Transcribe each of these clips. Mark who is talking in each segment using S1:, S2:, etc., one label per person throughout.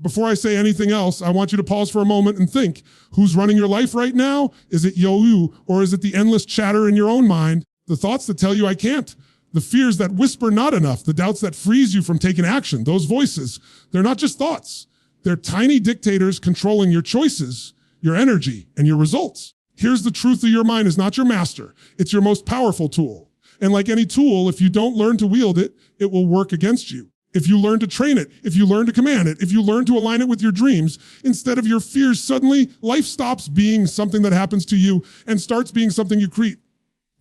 S1: Before I say anything else, I want you to pause for a moment and think, who's running your life right now? Is it you, or is it the endless chatter in your own mind? The thoughts that tell you I can't, the fears that whisper not enough, the doubts that freeze you from taking action. Those voices, they're not just thoughts. They're tiny dictators controlling your choices, your energy, and your results. Here's the truth of your mind is not your master. It's your most powerful tool. And like any tool, if you don't learn to wield it, it will work against you. If you learn to train it, if you learn to command it, if you learn to align it with your dreams, instead of your fears, suddenly life stops being something that happens to you and starts being something you create.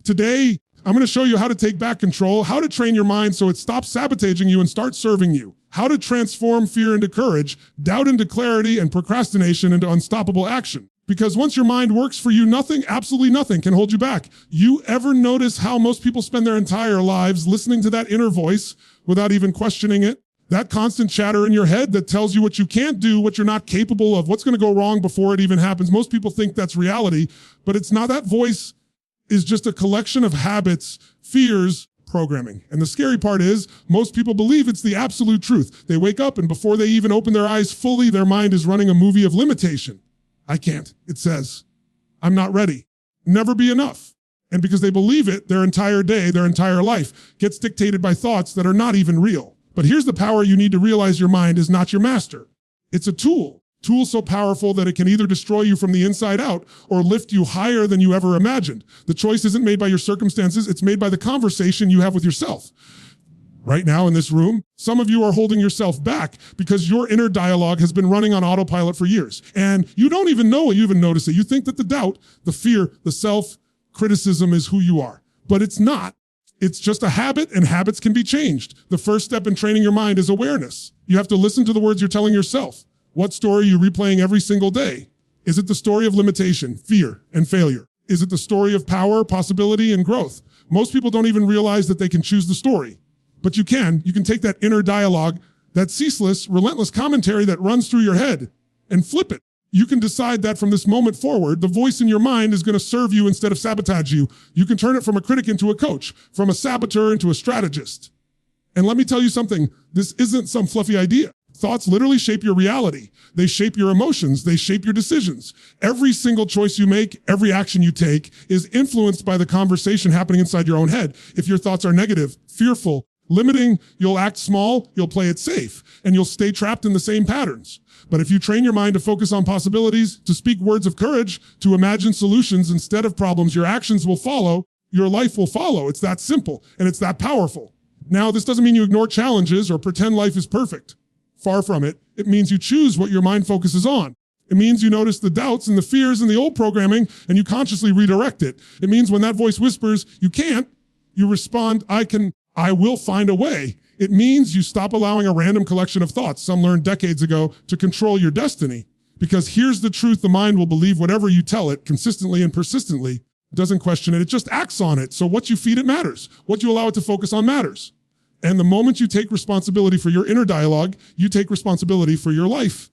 S1: Today, I'm going to show you how to take back control, how to train your mind so it stops sabotaging you and starts serving you, how to transform fear into courage, doubt into clarity, and procrastination into unstoppable action. Because once your mind works for you, nothing, absolutely nothing can hold you back. You ever notice how most people spend their entire lives listening to that inner voice without even questioning it? That constant chatter in your head that tells you what you can't do, what you're not capable of, what's going to go wrong before it even happens. Most people think that's reality, but it's not. That voice is just a collection of habits, fears, programming. And the scary part is most people believe it's the absolute truth. They wake up and before they even open their eyes fully, their mind is running a movie of limitation. I can't, it says. I'm not ready. Never be enough. And because they believe it, their entire day, their entire life gets dictated by thoughts that are not even real. But here's the power you need to realize: your mind is not your master. It's a tool. Tool so powerful that it can either destroy you from the inside out or lift you higher than you ever imagined. The choice isn't made by your circumstances, it's made by the conversation you have with yourself. Right now in this room, some of you are holding yourself back because your inner dialogue has been running on autopilot for years. And you don't even know it, you even notice it. You think that the doubt, the fear, the self-criticism is who you are. But it's not. It's just a habit, and habits can be changed. The first step in training your mind is awareness. You have to listen to the words you're telling yourself. What story are you replaying every single day? Is it the story of limitation, fear, and failure? Is it the story of power, possibility, and growth? Most people don't even realize that they can choose the story. But you can take that inner dialogue, that ceaseless, relentless commentary that runs through your head, and flip it. You can decide that from this moment forward, the voice in your mind is going to serve you instead of sabotage you. You can turn it from a critic into a coach, from a saboteur into a strategist. And let me tell you something, this isn't some fluffy idea. Thoughts literally shape your reality. They shape your emotions. They shape your decisions. Every single choice you make, every action you take is influenced by the conversation happening inside your own head. If your thoughts are negative, fearful, limiting, you'll act small, you'll play it safe, and you'll stay trapped in the same patterns. But if you train your mind to focus on possibilities, to speak words of courage, to imagine solutions instead of problems, your actions will follow, your life will follow. It's that simple, and it's that powerful. Now, this doesn't mean you ignore challenges or pretend life is perfect. Far from it. It means you choose what your mind focuses on. It means you notice the doubts and the fears and the old programming, and you consciously redirect it. It means when that voice whispers, you can't, you respond, I will find a way. It means you stop allowing a random collection of thoughts, some learned decades ago, to control your destiny. Because here's the truth: the mind will believe whatever you tell it consistently and persistently. It doesn't question it, it just acts on it. So what you feed it matters. What you allow it to focus on matters. And the moment you take responsibility for your inner dialogue, you take responsibility for your life.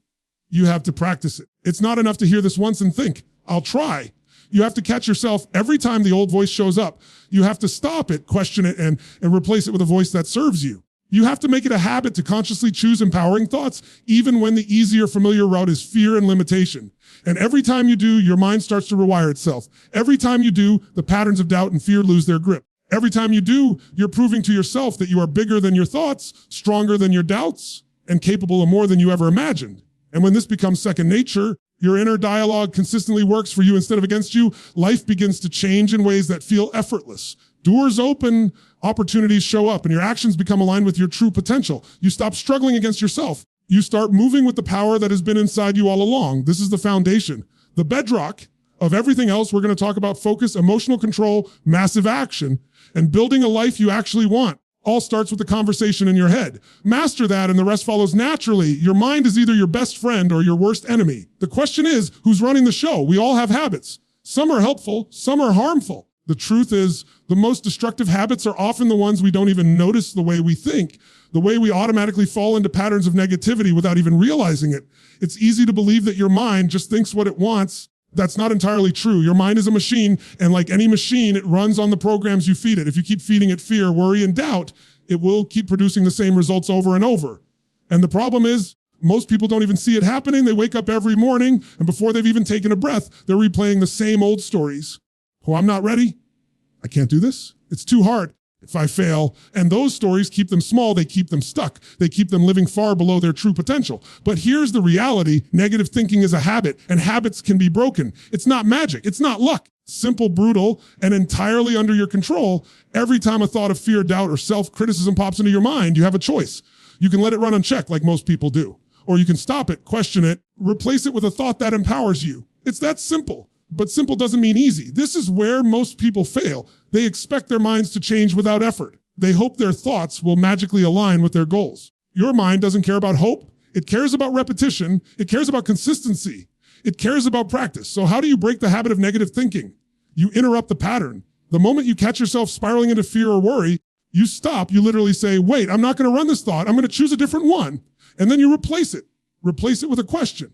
S1: You have to practice it. It's not enough to hear this once and think, I'll try. You have to catch yourself every time the old voice shows up. You have to stop it, question it, and replace it with a voice that serves you. You have to make it a habit to consciously choose empowering thoughts, even when the easier, familiar route is fear and limitation. And every time you do, your mind starts to rewire itself. Every time you do, the patterns of doubt and fear lose their grip. Every time you do, you're proving to yourself that you are bigger than your thoughts, stronger than your doubts, and capable of more than you ever imagined. And when this becomes second nature, your inner dialogue consistently works for you instead of against you, life begins to change in ways that feel effortless. Doors open, opportunities show up, and your actions become aligned with your true potential. You stop struggling against yourself. You start moving with the power that has been inside you all along. This is the foundation, the bedrock of everything else. We're going to talk about focus, emotional control, massive action, and building a life you actually want. All starts with the conversation in your head. Master that and the rest follows naturally. Your mind is either your best friend or your worst enemy. The question is, who's running the show? We all have habits. Some are helpful, some are harmful. The truth is, the most destructive habits are often the ones we don't even notice the way we think, the way we automatically fall into patterns of negativity without even realizing it. It's easy to believe that your mind just thinks what it wants. That's not entirely true. Your mind is a machine, and like any machine, it runs on the programs you feed it. If you keep feeding it fear, worry, and doubt, it will keep producing the same results over and over. And the problem is, Most people don't even see it happening. They wake up every morning, and before they've even taken a breath, they're replaying the same old stories. Oh, I'm not ready. I can't do this. It's too hard. If I fail, and those stories keep them small, they keep them stuck. They keep them living far below their true potential. But here's the reality. Negative thinking is a habit, and habits can be broken. It's not magic. It's not luck. Simple, brutal, and entirely under your control. Every time a thought of fear, doubt, or self-criticism pops into your mind, you have a choice. You can let it run unchecked like most people do. Or you can stop it, question it, replace it with a thought that empowers you. It's that simple. But simple doesn't mean easy. This is where most people fail. They expect their minds to change without effort. They hope their thoughts will magically align with their goals. Your mind doesn't care about hope. It cares about repetition. It cares about consistency. It cares about practice. So how do you break the habit of negative thinking? You interrupt the pattern. The moment you catch yourself spiraling into fear or worry, you stop. You literally say, wait, I'm not going to run this thought. I'm going to choose a different one. And then you replace it. Replace it with a question.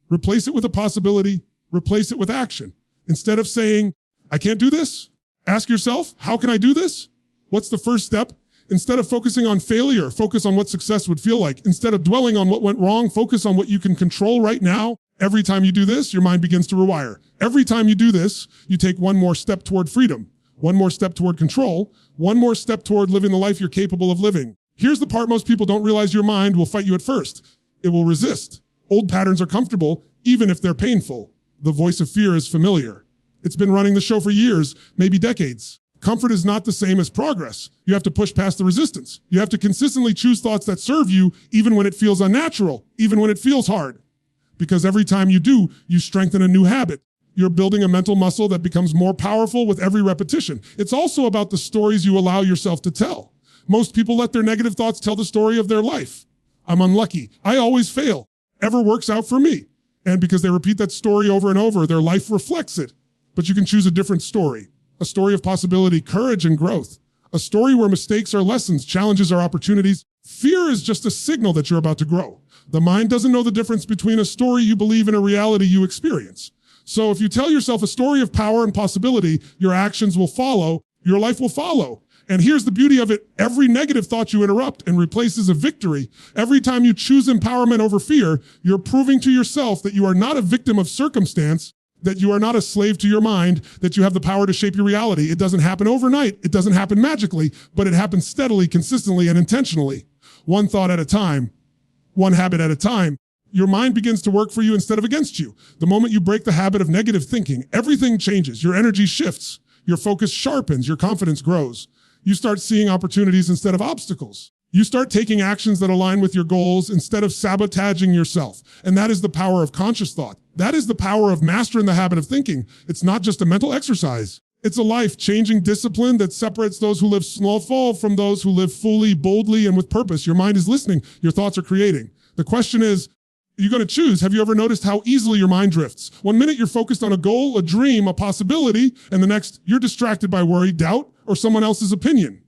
S1: Replace it with a possibility. Replace it with action. Instead of saying, I can't do this, ask yourself, how can I do this? What's the first step? Instead of focusing on failure, focus on what success would feel like. Instead of dwelling on what went wrong, focus on what you can control right now. Every time you do this, your mind begins to rewire. Every time you do this, you take one more step toward freedom, one more step toward control, one more step toward living the life you're capable of living. Here's the part most people don't realize. Your mind will fight you at first. It will resist. Old patterns are comfortable, even if they're painful. The voice of fear is familiar. It's been running the show for years, maybe decades. Comfort is not the same as progress. You have to push past the resistance. You have to consistently choose thoughts that serve you, even when it feels unnatural, even when it feels hard. Because every time you do, you strengthen a new habit. You're building a mental muscle that becomes more powerful with every repetition. It's also about the stories you allow yourself to tell. Most people let their negative thoughts tell the story of their life. I'm unlucky. I always fail. Ever works out for me. And because they repeat that story over and over, their life reflects it. But you can choose a different story. A story of possibility, courage, and growth. A story where mistakes are lessons, challenges are opportunities. Fear is just a signal that you're about to grow. The mind doesn't know the difference between a story you believe and a reality you experience. So if you tell yourself a story of power and possibility, your actions will follow, your life will follow. And here's the beauty of it. Every negative thought you interrupt and replace is a victory. Every time you choose empowerment over fear, you're proving to yourself that you are not a victim of circumstance, that you are not a slave to your mind, that you have the power to shape your reality. It doesn't happen overnight. It doesn't happen magically, but it happens steadily, consistently, and intentionally. One thought at a time, one habit at a time. Your mind begins to work for you instead of against you. The moment you break the habit of negative thinking, everything changes. Your energy shifts. Your focus sharpens. Your confidence grows. You start seeing opportunities instead of obstacles. You start taking actions that align with your goals instead of sabotaging yourself. And that is the power of conscious thought. That is the power of mastering the habit of thinking. It's not just a mental exercise. It's a life-changing discipline that separates those who live small from those who live fully, boldly, and with purpose. Your mind is listening. Your thoughts are creating. The question is, you're going to choose. Have you ever noticed how easily your mind drifts? One minute you're focused on a goal, a dream, a possibility, and the next you're distracted by worry, doubt, or someone else's opinion.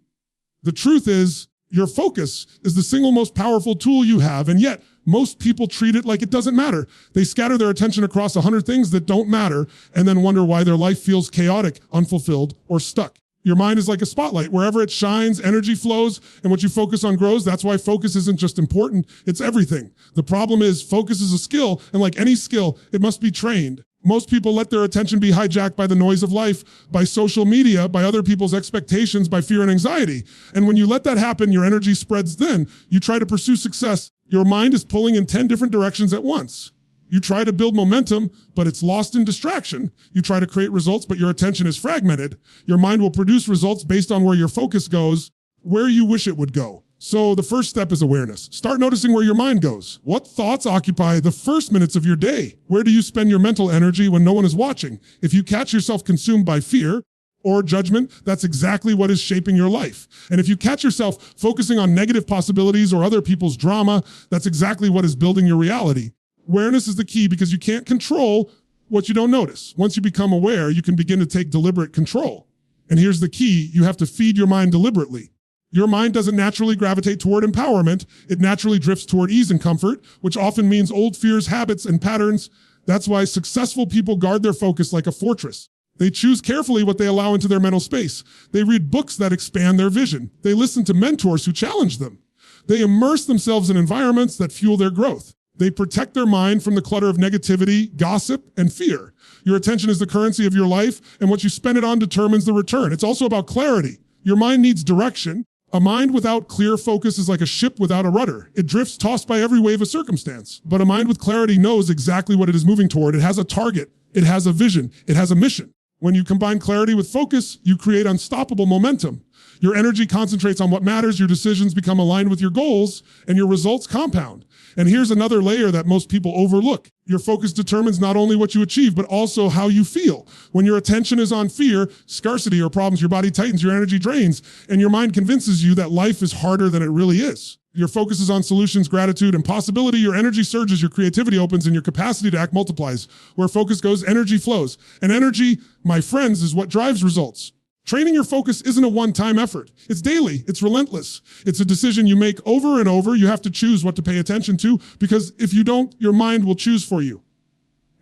S1: The truth is, your focus is the single most powerful tool you have, and yet most people treat it like it doesn't matter. They scatter their attention across 100 things that don't matter and then wonder why their life feels chaotic, unfulfilled, or stuck. Your mind is like a spotlight. Wherever it shines, energy flows, and what you focus on grows. That's why focus isn't just important, it's everything. The problem is focus is a skill, and like any skill, it must be trained. Most people let their attention be hijacked by the noise of life, by social media, by other people's expectations, by fear and anxiety. And when you let that happen, your energy spreads thin. You try to pursue success. Your mind is pulling in 10 different directions at once. You try to build momentum, but it's lost in distraction. You try to create results, but your attention is fragmented. Your mind will produce results based on where your focus goes, where you wish it would go. So the first step is awareness. Start noticing where your mind goes. What thoughts occupy the first minutes of your day? Where do you spend your mental energy when no one is watching? If you catch yourself consumed by fear or judgment, that's exactly what is shaping your life. And if you catch yourself focusing on negative possibilities or other people's drama, that's exactly what is building your reality. Awareness is the key because you can't control what you don't notice. Once you become aware, you can begin to take deliberate control. And here's the key. You have to feed your mind deliberately. Your mind doesn't naturally gravitate toward empowerment. It naturally drifts toward ease and comfort, which often means old fears, habits, and patterns. That's why successful people guard their focus like a fortress. They choose carefully what they allow into their mental space. They read books that expand their vision. They listen to mentors who challenge them. They immerse themselves in environments that fuel their growth. They protect their mind from the clutter of negativity, gossip, and fear. Your attention is the currency of your life, and what you spend it on determines the return. It's also about clarity. Your mind needs direction. A mind without clear focus is like a ship without a rudder. It drifts, tossed by every wave of circumstance. But a mind with clarity knows exactly what it is moving toward. It has a target. It has a vision. It has a mission. When you combine clarity with focus, you create unstoppable momentum. Your energy concentrates on what matters, your decisions become aligned with your goals, and your results compound. And here's another layer that most people overlook. Your focus determines not only what you achieve, but also how you feel. When your attention is on fear, scarcity, or problems, your body tightens, your energy drains, and your mind convinces you that life is harder than it really is. Your focus is on solutions, gratitude, and possibility. Your energy surges, your creativity opens, and your capacity to act multiplies. Where focus goes, energy flows. And energy, my friends, is what drives results. Training your focus isn't a one-time effort. It's daily. It's relentless. It's a decision you make over and over. You have to choose what to pay attention to, because if you don't, your mind will choose for you.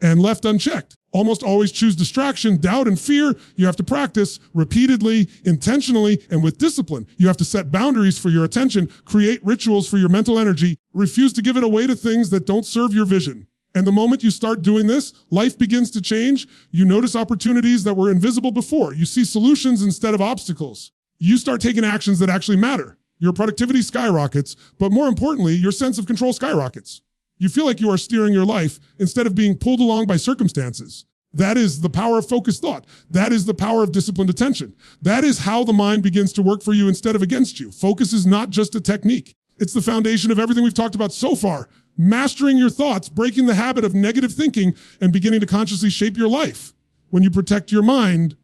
S1: And left unchecked, almost always choose distraction, doubt, and fear. You have to practice repeatedly, intentionally, and with discipline. You have to set boundaries for your attention, create rituals for your mental energy, refuse to give it away to things that don't serve your vision. And the moment you start doing this, life begins to change. You notice opportunities that were invisible before. You see solutions instead of obstacles. You start taking actions that actually matter. Your productivity skyrockets, but more importantly, your sense of control skyrockets. You feel like you are steering your life instead of being pulled along by circumstances. That is the power of focused thought. That is the power of disciplined attention. That is how the mind begins to work for you instead of against you. Focus is not just a technique. It's the foundation of everything we've talked about so far. Mastering your thoughts, breaking the habit of negative thinking, and beginning to consciously shape your life. When you protect your mind,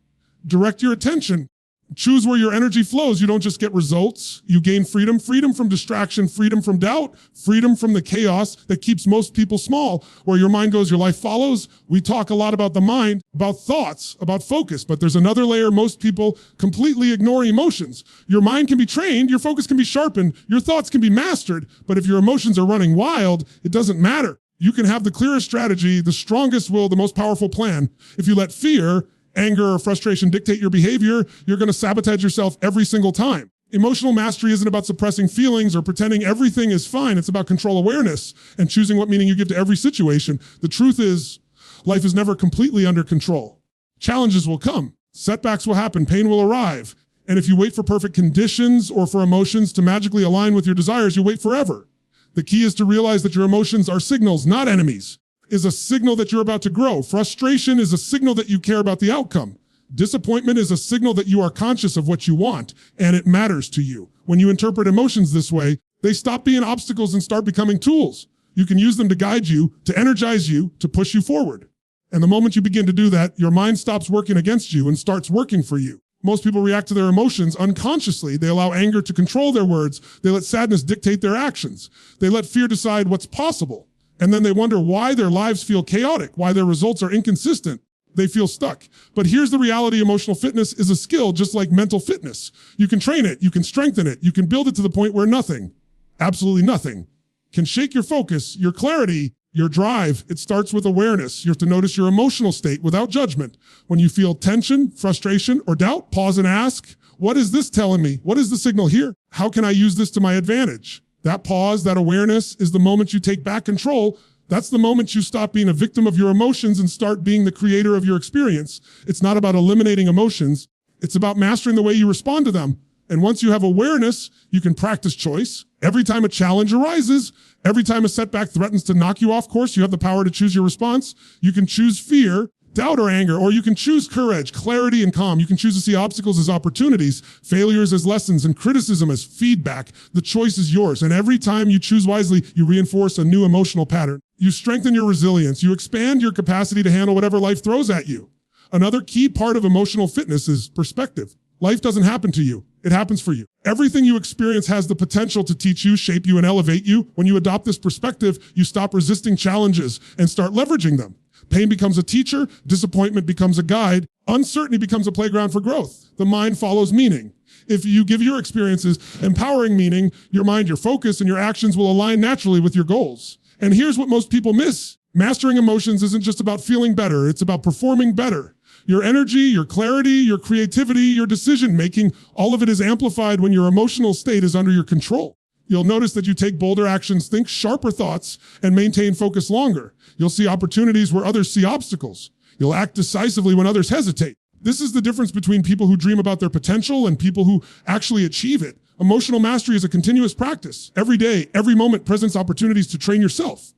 S1: direct your attention, choose where your energy flows, you don't just get results, you gain freedom. Freedom from distraction, freedom from doubt, freedom from the chaos that keeps most people small. Where your mind goes, your life follows. We talk a lot about the mind, about thoughts, about focus, but there's another layer most people completely ignore: emotions. Your mind can be trained, your focus can be sharpened, your thoughts can be mastered, but if your emotions are running wild, it doesn't matter. You can have the clearest strategy, the strongest will, the most powerful plan. If you let fear, anger, or frustration dictate your behavior, you're going to sabotage yourself every single time. Emotional mastery isn't about suppressing feelings or pretending everything is fine. It's about control awareness and choosing what meaning you give to every situation. The truth is, life is never completely under control. Challenges will come. Setbacks will happen. Pain will arrive. And if you wait for perfect conditions or for emotions to magically align with your desires, you'll wait forever. The key is to realize that your emotions are signals, not enemies. Is a signal that you're about to grow. Frustration is a signal that you care about the outcome. Disappointment is a signal that you are conscious of what you want and it matters to you. When you interpret emotions this way, they stop being obstacles and start becoming tools. You can use them to guide you, to energize you, to push you forward. And the moment you begin to do that, your mind stops working against you and starts working for you. Most people react to their emotions unconsciously. They allow anger to control their words. They let sadness dictate their actions. They let fear decide what's possible. And then they wonder why their lives feel chaotic, why their results are inconsistent. They feel stuck. But here's the reality: emotional fitness is a skill just like mental fitness. You can train it, you can strengthen it, you can build it to the point where nothing, absolutely nothing, can shake your focus, your clarity, your drive. It starts with awareness. You have to notice your emotional state without judgment. When you feel tension, frustration, or doubt, pause and ask, what is this telling me? What is the signal here? How can I use this to my advantage? That pause, that awareness is the moment you take back control. That's the moment you stop being a victim of your emotions and start being the creator of your experience. It's not about eliminating emotions. It's about mastering the way you respond to them. And once you have awareness, you can practice choice. Every time a challenge arises, every time a setback threatens to knock you off course, you have the power to choose your response. You can choose fear, doubt, or anger, or you can choose courage, clarity, and calm. You can choose to see obstacles as opportunities, failures as lessons, and criticism as feedback. The choice is yours. And every time you choose wisely, you reinforce a new emotional pattern. You strengthen your resilience. You expand your capacity to handle whatever life throws at you. Another key part of emotional fitness is perspective. Life doesn't happen to you. It happens for you. Everything you experience has the potential to teach you, shape you, and elevate you. When you adopt this perspective, you stop resisting challenges and start leveraging them. Pain becomes a teacher, disappointment becomes a guide, uncertainty becomes a playground for growth. The mind follows meaning. If you give your experiences empowering meaning, your mind, your focus, and your actions will align naturally with your goals. And here's what most people miss. Mastering emotions isn't just about feeling better, it's about performing better. Your energy, your clarity, your creativity, your decision making, all of it is amplified when your emotional state is under your control. You'll notice that you take bolder actions, think sharper thoughts, and maintain focus longer. You'll see opportunities where others see obstacles. You'll act decisively when others hesitate. This is the difference between people who dream about their potential and people who actually achieve it. Emotional mastery is a continuous practice. Every day, every moment presents opportunities to train yourself.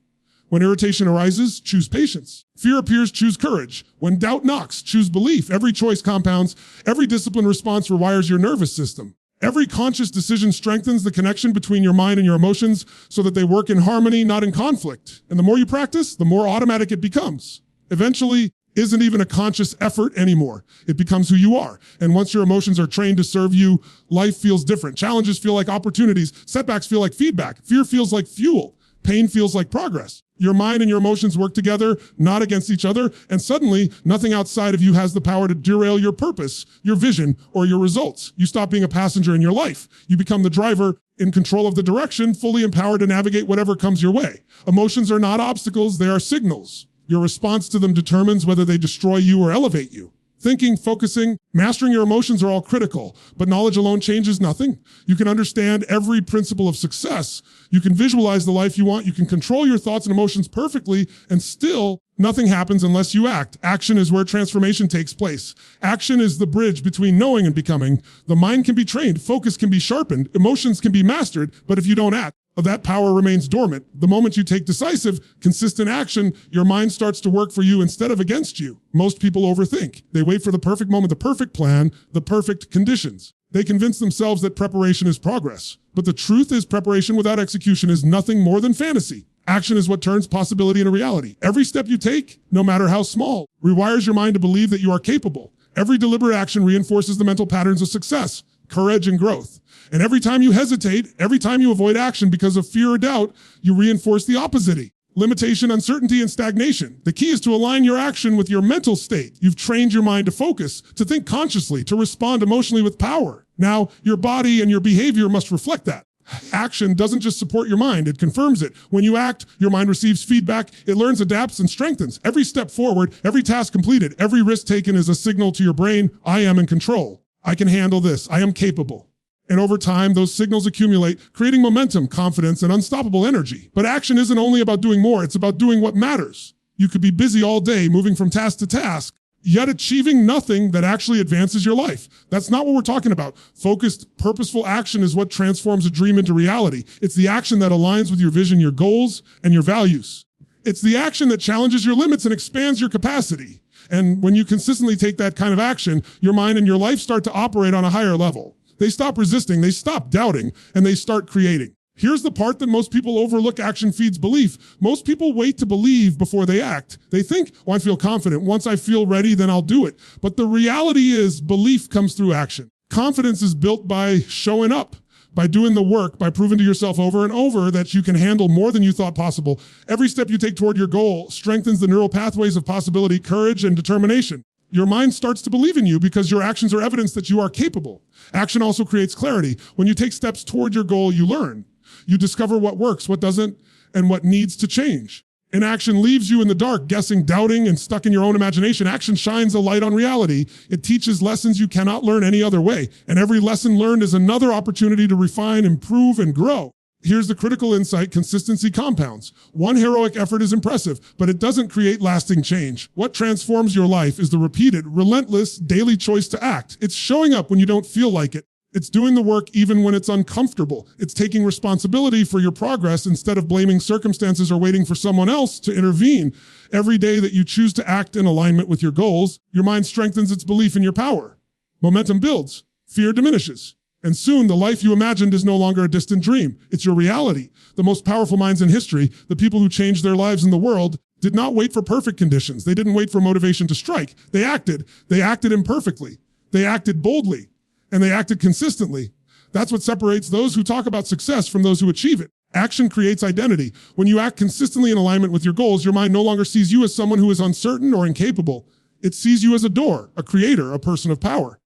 S1: When irritation arises, choose patience. Fear appears, choose courage. When doubt knocks, choose belief. Every choice compounds. Every disciplined response rewires your nervous system. Every conscious decision strengthens the connection between your mind and your emotions so that they work in harmony, not in conflict. And the more you practice, the more automatic it becomes. Eventually, isn't even a conscious effort anymore. It becomes who you are. And once your emotions are trained to serve you, life feels different. Challenges feel like opportunities. Setbacks feel like feedback. Fear feels like fuel. Pain feels like progress. Your mind and your emotions work together, not against each other, and suddenly nothing outside of you has the power to derail your purpose, your vision, or your results. You stop being a passenger in your life. You become the driver in control of the direction, fully empowered to navigate whatever comes your way. Emotions are not obstacles, they are signals. Your response to them determines whether they destroy you or elevate you. Thinking, focusing, mastering your emotions are all critical, but knowledge alone changes nothing. You can understand every principle of success. You can visualize the life you want. You can control your thoughts and emotions perfectly, and still nothing happens unless you act. Action is where transformation takes place. Action is the bridge between knowing and becoming. The mind can be trained, focus can be sharpened, emotions can be mastered, but if you don't act, that power remains dormant. The moment you take decisive, consistent action, your mind starts to work for you instead of against you. Most people overthink. They wait for the perfect moment, the perfect plan, the perfect conditions. They convince themselves that preparation is progress. But the truth is, preparation without execution is nothing more than fantasy. Action is what turns possibility into reality. Every step you take, no matter how small, rewires your mind to believe that you are capable. Every deliberate action reinforces the mental patterns of success, courage, and growth. And every time you hesitate, every time you avoid action because of fear or doubt, you reinforce the opposite. Limitation, uncertainty, and stagnation. The key is to align your action with your mental state. You've trained your mind to focus, to think consciously, to respond emotionally with power. Now, your body and your behavior must reflect that. Action doesn't just support your mind, it confirms it. When you act, your mind receives feedback, it learns, adapts, and strengthens. Every step forward, every task completed, every risk taken is a signal to your brain, I am in control. I can handle this. I am capable. And over time, those signals accumulate, creating momentum, confidence, and unstoppable energy. But action isn't only about doing more, it's about doing what matters. You could be busy all day, moving from task to task, yet achieving nothing that actually advances your life. That's not what we're talking about. Focused, purposeful action is what transforms a dream into reality. It's the action that aligns with your vision, your goals, and your values. It's the action that challenges your limits and expands your capacity. And when you consistently take that kind of action, your mind and your life start to operate on a higher level. They stop resisting, they stop doubting, and they start creating. Here's the part that most people overlook: action feeds belief. Most people wait to believe before they act. They think, oh, I feel confident. Once I feel ready, then I'll do it. But the reality is belief comes through action. Confidence is built by showing up, by doing the work, by proving to yourself over and over that you can handle more than you thought possible. Every step you take toward your goal strengthens the neural pathways of possibility, courage, and determination. Your mind starts to believe in you because your actions are evidence that you are capable. Action also creates clarity. When you take steps toward your goal, you learn. You discover what works, what doesn't, and what needs to change. Inaction leaves you in the dark, guessing, doubting, and stuck in your own imagination. Action shines a light on reality. It teaches lessons you cannot learn any other way. And every lesson learned is another opportunity to refine, improve, and grow. Here's the critical insight: consistency compounds. One heroic effort is impressive, but it doesn't create lasting change. What transforms your life is the repeated, relentless, daily choice to act. It's showing up when you don't feel like it. It's doing the work even when it's uncomfortable. It's taking responsibility for your progress instead of blaming circumstances or waiting for someone else to intervene. Every day that you choose to act in alignment with your goals, your mind strengthens its belief in your power. Momentum builds, fear diminishes. And soon, the life you imagined is no longer a distant dream. It's your reality. The most powerful minds in history, the people who changed their lives in the world, did not wait for perfect conditions. They didn't wait for motivation to strike. They acted. They acted imperfectly. They acted boldly. And they acted consistently. That's what separates those who talk about success from those who achieve it. Action creates identity. When you act consistently in alignment with your goals, your mind no longer sees you as someone who is uncertain or incapable. It sees you as a door, a creator, a person of power.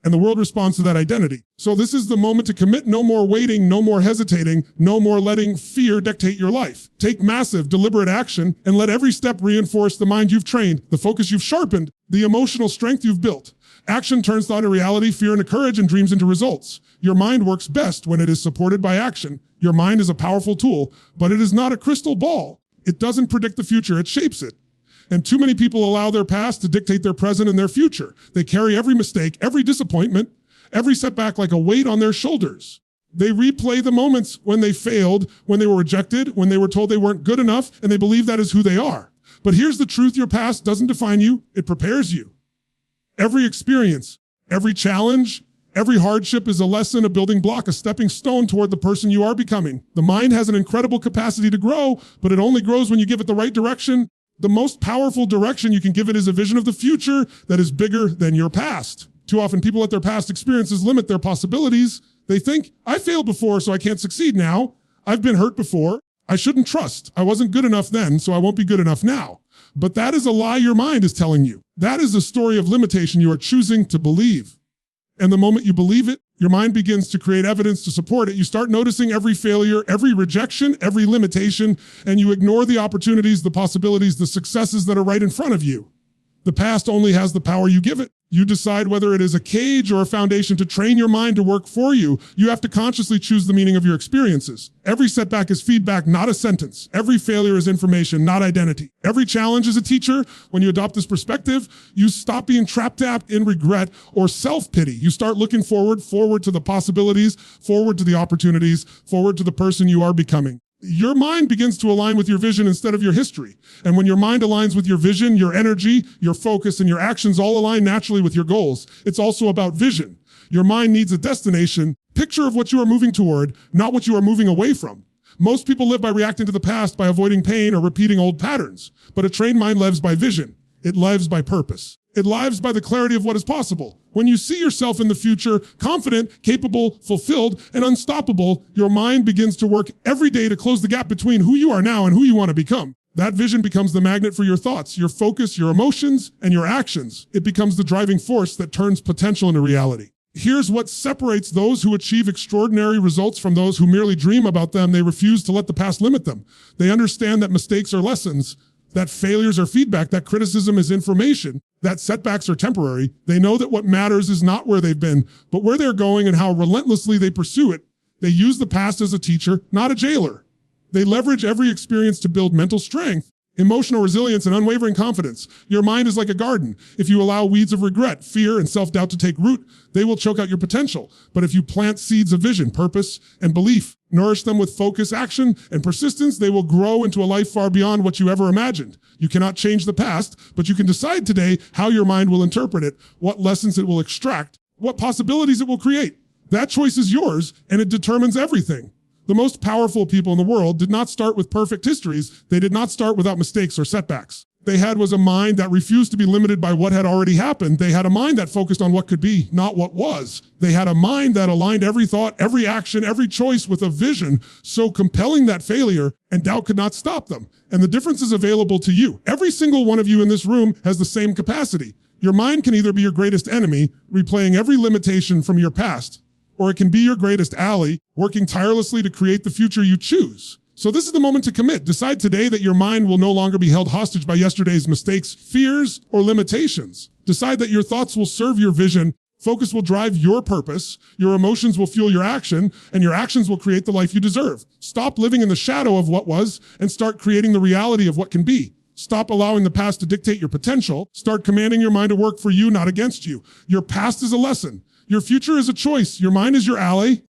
S1: And the world responds to that identity. So this is the moment to commit. No more waiting, no more hesitating, no more letting fear dictate your life. Take massive, deliberate action and let every step reinforce the mind you've trained, the focus you've sharpened, the emotional strength you've built. Action turns thought into reality, fear into courage, and dreams into results. Your mind works best when it is supported by action. Your mind is a powerful tool, but it is not a crystal ball. It doesn't predict the future, it shapes it. And too many people allow their past to dictate their present and their future. They carry every mistake, every disappointment, every setback like a weight on their shoulders. They replay the moments when they failed, when they were rejected, when they were told they weren't good enough, and they believe that is who they are. But here's the truth: your past doesn't define you, it prepares you. Every experience, every challenge, every hardship is a lesson, a building block, a stepping stone toward the person you are becoming. The mind has an incredible capacity to grow, but it only grows when you give it the right direction. The most powerful direction you can give it is a vision of the future that is bigger than your past. Too often people let their past experiences limit their possibilities. They think, I failed before, so I can't succeed now. I've been hurt before. I shouldn't trust. I wasn't good enough then, so I won't be good enough now. But that is a lie your mind is telling you. That is a story of limitation you are choosing to believe. And the moment you believe it, your mind begins to create evidence to support it. You start noticing every failure, every rejection, every limitation, and you ignore the opportunities, the possibilities, the successes that are right in front of you. The past only has the power you give it. You decide whether it is a cage or a foundation to train your mind to work for you. You have to consciously choose the meaning of your experiences. Every setback is feedback, not a sentence. Every failure is information, not identity. Every challenge is a teacher. When you adopt this perspective, you stop being trapped in regret or self-pity. You start looking forward to the possibilities, forward to the opportunities, forward to the person you are becoming. Your mind begins to align with your vision instead of your history. And when your mind aligns with your vision, your energy, your focus, and your actions all align naturally with your goals. It's also about vision. Your mind needs a destination, picture of what you are moving toward, not what you are moving away from. Most people live by reacting to the past, by avoiding pain or repeating old patterns. But a trained mind lives by vision. It lives by purpose. It lives by the clarity of what is possible. When you see yourself in the future, confident, capable, fulfilled, and unstoppable, your mind begins to work every day to close the gap between who you are now and who you want to become. That vision becomes the magnet for your thoughts, your focus, your emotions, and your actions. It becomes the driving force that turns potential into reality. Here's what separates those who achieve extraordinary results from those who merely dream about them. They refuse to let the past limit them. They understand that mistakes are lessons, that failures are feedback, that criticism is information, that setbacks are temporary. They know that what matters is not where they've been, but where they're going and how relentlessly they pursue it. They use the past as a teacher, not a jailer. They leverage every experience to build mental strength, emotional resilience, and unwavering confidence. Your mind is like a garden. If you allow weeds of regret, fear, and self-doubt to take root, they will choke out your potential. But if you plant seeds of vision, purpose, and belief, nourish them with focus, action, and persistence, they will grow into a life far beyond what you ever imagined. You cannot change the past, but you can decide today how your mind will interpret it, what lessons it will extract, what possibilities it will create. That choice is yours, and it determines everything. The most powerful people in the world did not start with perfect histories. They did not start without mistakes or setbacks. They had was a mind that refused to be limited by what had already happened. They had a mind that focused on what could be, not what was. They had a mind that aligned every thought, every action, every choice with a vision so compelling that failure and doubt could not stop them. And the difference is available to you. Every single one of you in this room has the same capacity. Your mind can either be your greatest enemy, replaying every limitation from your past, or it can be your greatest ally, working tirelessly to create the future you choose. So this is the moment to commit. Decide today that your mind will no longer be held hostage by yesterday's mistakes, fears, or limitations. Decide that your thoughts will serve your vision, focus will drive your purpose, your emotions will fuel your action, and your actions will create the life you deserve. Stop living in the shadow of what was and start creating the reality of what can be. Stop allowing the past to dictate your potential. Start commanding your mind to work for you, not against you. Your past is a lesson. Your future is a choice. Your mind is your ally.